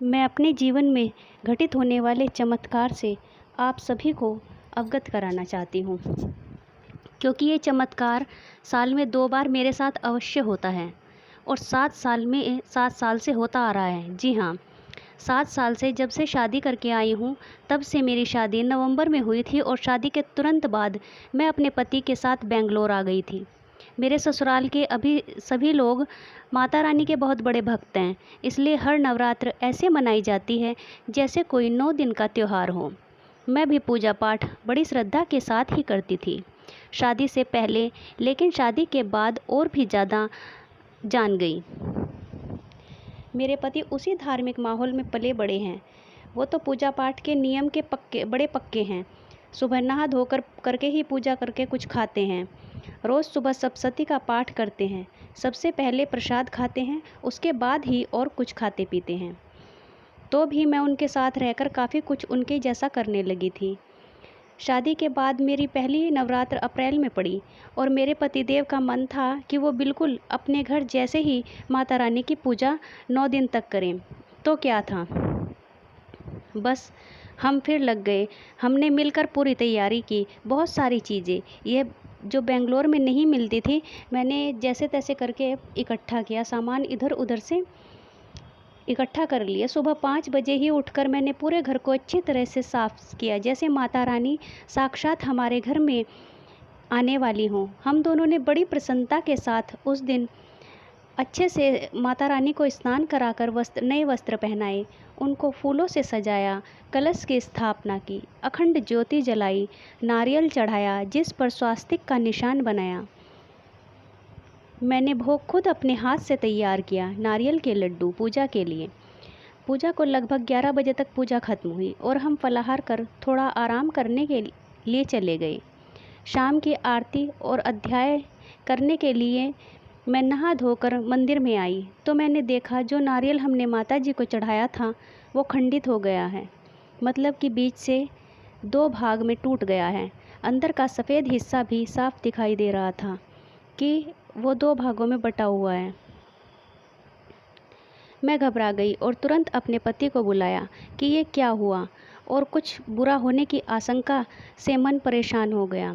मैं अपने जीवन में घटित होने वाले चमत्कार से आप सभी को अवगत कराना चाहती हूँ, क्योंकि ये चमत्कार साल में 2 बार मेरे साथ अवश्य होता है और 7 साल से होता आ रहा है। जी हाँ, 7 साल से जब से शादी करके आई हूँ, तब से मेरी शादी नवंबर में हुई थी और शादी के तुरंत बाद मैं अपने पति के साथ बेंगलोर आ गई थी। मेरे ससुराल के अभी सभी लोग माता रानी के बहुत बड़े भक्त हैं, इसलिए हर नवरात्र ऐसे मनाई जाती है जैसे कोई 9 दिन का त्यौहार हो। मैं भी पूजा पाठ बड़ी श्रद्धा के साथ ही करती थी, शादी से पहले, लेकिन शादी के बाद और भी ज़्यादा जान गई। मेरे पति उसी धार्मिक माहौल में पले बड़े हैं। वो तो पूजा पाठ के नियम के बड़े पक्के हैं। सुबह नहा धोकर करके ही पूजा करके कुछ खाते हैं। रोज़ सुबह सप्तशती का पाठ करते हैं। सबसे पहले प्रसाद खाते हैं, उसके बाद ही और कुछ खाते पीते हैं। तो भी मैं उनके साथ रहकर काफ़ी कुछ उनके जैसा करने लगी थी। शादी के बाद मेरी पहली नवरात्र अप्रैल में पड़ी और मेरे पतिदेव का मन था कि वो बिल्कुल अपने घर जैसे ही माता रानी की पूजा 9 दिन तक करें। तो क्या था, बस हम फिर लग गए। हमने मिलकर पूरी तैयारी की, बहुत सारी चीज़ें ये जो बेंगलोर में नहीं मिलती थी, मैंने जैसे तैसे करके इकट्ठा किया, सामान इधर उधर से इकट्ठा कर लिया। सुबह 5 बजे ही उठकर मैंने पूरे घर को अच्छी तरह से साफ़ किया, जैसे माता रानी साक्षात हमारे घर में आने वाली हों। हम दोनों ने बड़ी प्रसन्नता के साथ उस दिन अच्छे से माता रानी को स्नान कराकर नए वस्त्र पहनाए, उनको फूलों से सजाया, कलश की स्थापना की, अखंड ज्योति जलाई, नारियल चढ़ाया जिस पर स्वास्तिक का निशान बनाया। मैंने भोग खुद अपने हाथ से तैयार किया, नारियल के लड्डू पूजा के लिए। पूजा को लगभग 11 बजे तक पूजा खत्म हुई और हम फलाहार कर थोड़ा आराम करने के लिए चले गए। शाम की आरती और अध्याय करने के लिए मैं नहा धोकर मंदिर में आई तो मैंने देखा जो नारियल हमने माता जी को चढ़ाया था वो खंडित हो गया है, मतलब कि बीच से 2 भाग में टूट गया है। अंदर का सफ़ेद हिस्सा भी साफ दिखाई दे रहा था कि वो 2 भागों में बटा हुआ है। मैं घबरा गई और तुरंत अपने पति को बुलाया कि ये क्या हुआ, और कुछ बुरा होने की आशंका से मन परेशान हो गया।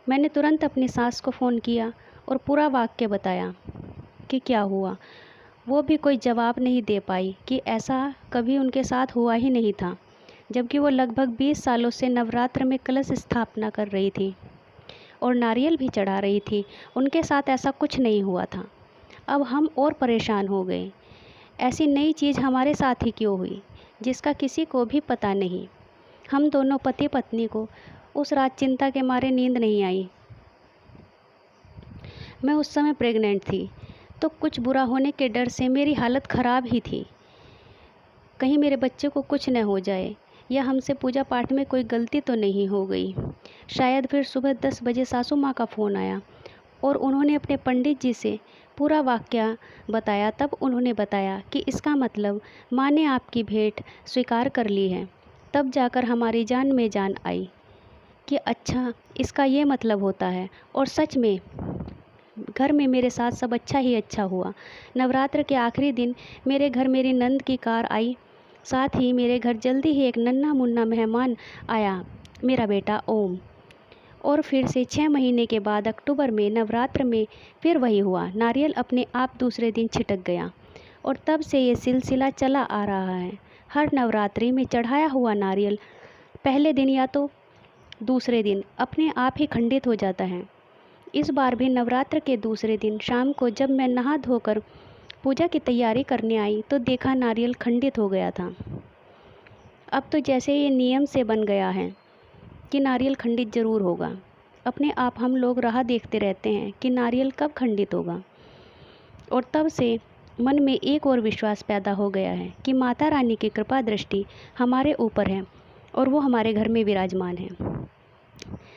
मैंने तुरंत अपनी सास को फ़ोन किया और पूरा वाक़या बताया कि क्या हुआ। वो भी कोई जवाब नहीं दे पाई कि ऐसा कभी उनके साथ हुआ ही नहीं था, जबकि वो लगभग 20 सालों से नवरात्र में कलश स्थापना कर रही थी और नारियल भी चढ़ा रही थी। उनके साथ ऐसा कुछ नहीं हुआ था। अब हम और परेशान हो गए। ऐसी नई चीज़ हमारे साथ ही क्यों हुई, जिसका किसी को भी पता नहीं। हम दोनों पति पत्नी को उस रात चिंता के मारे नींद नहीं आई। मैं उस समय प्रेग्नेंट थी, तो कुछ बुरा होने के डर से मेरी हालत ख़राब ही थी। कहीं मेरे बच्चे को कुछ न हो जाए या हमसे पूजा पाठ में कोई गलती तो नहीं हो गई। शायद फिर सुबह 10 बजे सासू माँ का फ़ोन आया और उन्होंने अपने पंडित जी से पूरा वाक़या बताया। तब उन्होंने बताया कि इसका मतलब माँ ने आपकी भेंट स्वीकार कर ली है। तब जाकर हमारी जान में जान आई कि अच्छा, इसका ये मतलब होता है। और सच में घर में मेरे साथ सब अच्छा ही अच्छा हुआ। नवरात्र के आखिरी दिन मेरे घर मेरी नंद की कार आई। साथ ही मेरे घर जल्दी ही एक नन्हा मुन्ना मेहमान आया, मेरा बेटा ओम। और फिर से 6 महीने के बाद अक्टूबर में नवरात्र में फिर वही हुआ। नारियल अपने आप दूसरे दिन छिटक गया और तब से ये सिलसिला चला आ रहा है। हर नवरात्रि में चढ़ाया हुआ नारियल पहले दिन या तो दूसरे दिन अपने आप ही खंडित हो जाता है। इस बार भी नवरात्र के दूसरे दिन शाम को जब मैं नहा धोकर पूजा की तैयारी करने आई तो देखा नारियल खंडित हो गया था। अब तो जैसे ये नियम से बन गया है कि नारियल खंडित ज़रूर होगा। अपने आप हम लोग राह देखते रहते हैं कि नारियल कब खंडित होगा। और तब से मन में एक और विश्वास पैदा हो गया है कि माता रानी की कृपा दृष्टि हमारे ऊपर है और वो हमारे घर में विराजमान है।